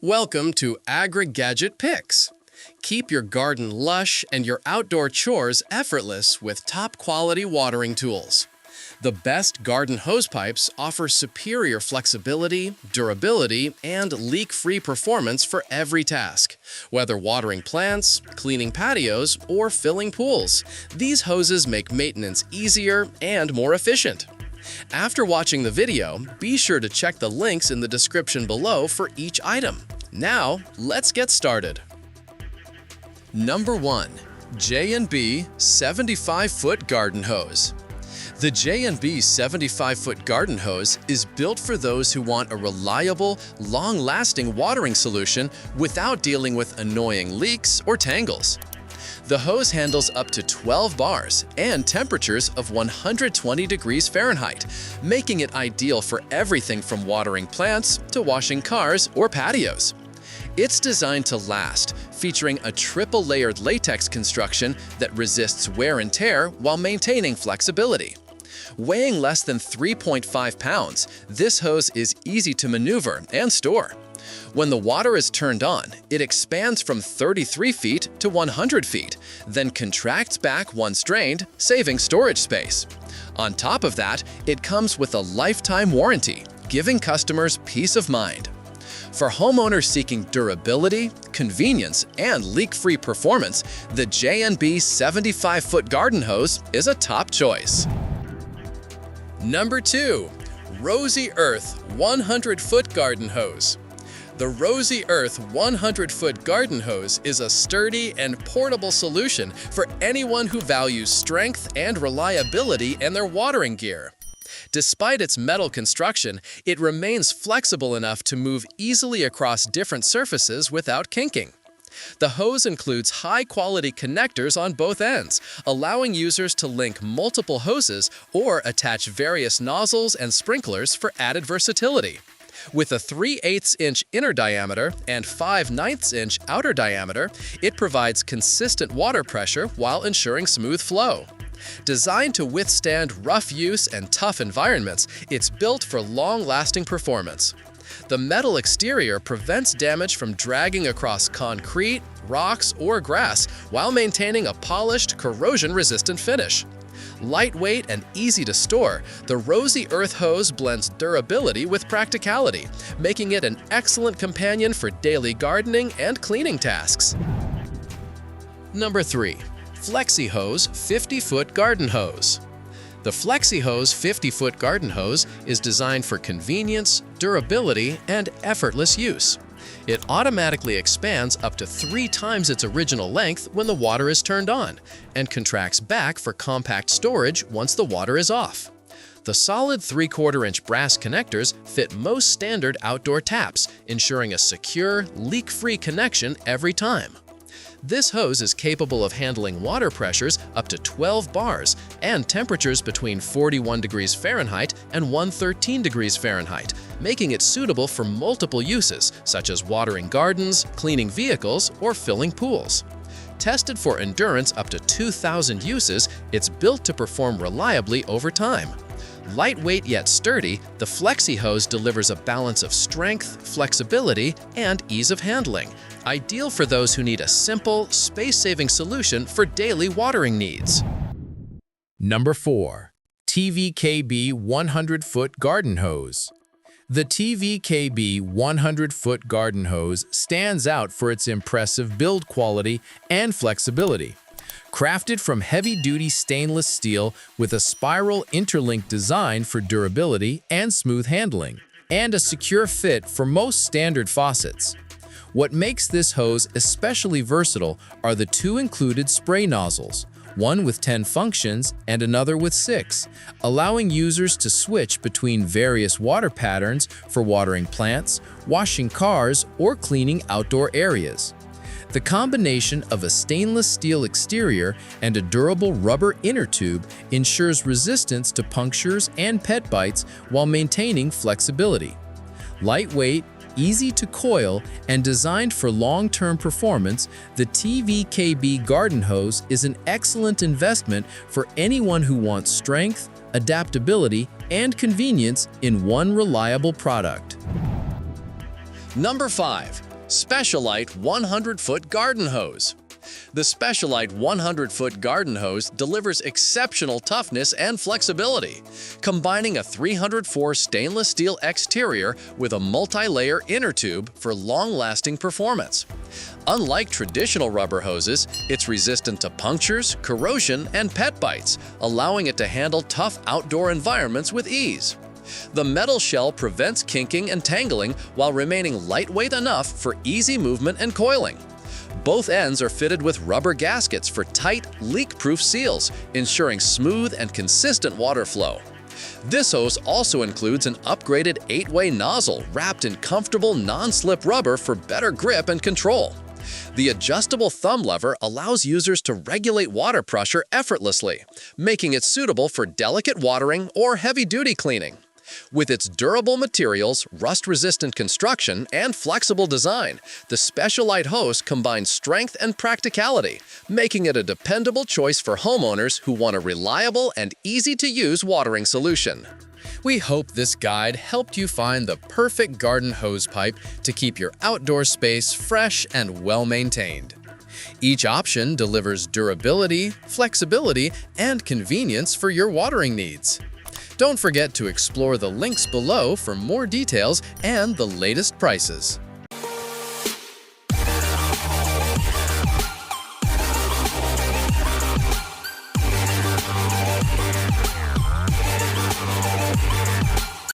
Welcome to Agri-Gadget Picks. Keep your garden lush and your outdoor chores effortless with top-quality watering tools. The best garden hosepipes offer superior flexibility, durability, and leak-free performance for every task. Whether watering plants, cleaning patios, or filling pools, these hoses make maintenance easier and more efficient. After watching the video, be sure to check the links in the description below for each item. Now, let's get started. Number 1. J&B 75-foot garden hose. The J&B 75-foot garden hose is built for those who want a reliable, long-lasting watering solution without dealing with annoying leaks or tangles. The hose handles up to 12 bars and temperatures of 120 degrees Fahrenheit, making it ideal for everything from watering plants to washing cars or patios. It's designed to last, featuring a triple-layered latex construction that resists wear and tear while maintaining flexibility. Weighing less than 3.5 pounds, this hose is easy to maneuver and store. When the water is turned on, it expands from 33 feet to 100 feet, then contracts back once drained, saving storage space. On top of that, it comes with a lifetime warranty, giving customers peace of mind. For homeowners seeking durability, convenience, and leak-free performance, the J&B 75-foot garden hose is a top choice. Number 2. Rosy Earth 100-foot garden hose. The Rosy Earth 100-foot garden hose is a sturdy and portable solution for anyone who values strength and reliability in their watering gear. Despite its metal construction, it remains flexible enough to move easily across different surfaces without kinking. The hose includes high-quality connectors on both ends, allowing users to link multiple hoses or attach various nozzles and sprinklers for added versatility. With a 3/8-inch inner diameter and 5/9-inch outer diameter, it provides consistent water pressure while ensuring smooth flow. Designed to withstand rough use and tough environments, it's built for long-lasting performance. The metal exterior prevents damage from dragging across concrete, rocks, or grass while maintaining a polished, corrosion-resistant finish. Lightweight and easy to store, the Rosy Earth hose blends durability with practicality, making it an excellent companion for daily gardening and cleaning tasks. Number 3. Flexi Hose 50-foot garden hose. The Flexi Hose 50-foot garden hose is designed for convenience, durability, and effortless use. It automatically expands up to 3 times its original length when the water is turned on, and contracts back for compact storage once the water is off. The solid 3/4-inch brass connectors fit most standard outdoor taps, ensuring a secure, leak-free connection every time. This hose is capable of handling water pressures up to 12 bars and temperatures between 41 degrees Fahrenheit and 113 degrees Fahrenheit, making it suitable for multiple uses, such as watering gardens, cleaning vehicles, or filling pools. Tested for endurance up to 2,000 uses, it's built to perform reliably over time. Lightweight yet sturdy, the Flexi hose delivers a balance of strength, flexibility, and ease of handling, ideal for those who need a simple, space-saving solution for daily watering needs. Number 4. TVKB 100-foot garden hose. The TVKB 100-foot garden hose stands out for its impressive build quality and flexibility. Crafted from heavy-duty stainless steel with a spiral interlink design for durability and smooth handling, and a secure fit for most standard faucets. What makes this hose especially versatile are the 2 included spray nozzles, one with 10 functions and another with 6, allowing users to switch between various water patterns for watering plants, washing cars, or cleaning outdoor areas. The combination of a stainless steel exterior and a durable rubber inner tube ensures resistance to punctures and pet bites while maintaining flexibility. Lightweight, easy to coil, and designed for long-term performance, the TVKB garden hose is an excellent investment for anyone who wants strength, adaptability, and convenience in one reliable product. Number 5. SPECILITE 100-foot garden hose. The SPECILITE 100-foot garden hose delivers exceptional toughness and flexibility, combining a 304 stainless steel exterior with a multi-layer inner tube for long-lasting performance. Unlike traditional rubber hoses, it's resistant to punctures, corrosion, and pet bites, allowing it to handle tough outdoor environments with ease. The metal shell prevents kinking and tangling while remaining lightweight enough for easy movement and coiling. Both ends are fitted with rubber gaskets for tight, leak-proof seals, ensuring smooth and consistent water flow. This hose also includes an upgraded 8-way nozzle wrapped in comfortable non-slip rubber for better grip and control. The adjustable thumb lever allows users to regulate water pressure effortlessly, making it suitable for delicate watering or heavy-duty cleaning. With its durable materials, rust-resistant construction, and flexible design, the SPECILITE hose combines strength and practicality, making it a dependable choice for homeowners who want a reliable and easy-to-use watering solution. We hope this guide helped you find the perfect garden hose pipe to keep your outdoor space fresh and well-maintained. Each option delivers durability, flexibility, and convenience for your watering needs. Don't forget to explore the links below for more details and the latest prices.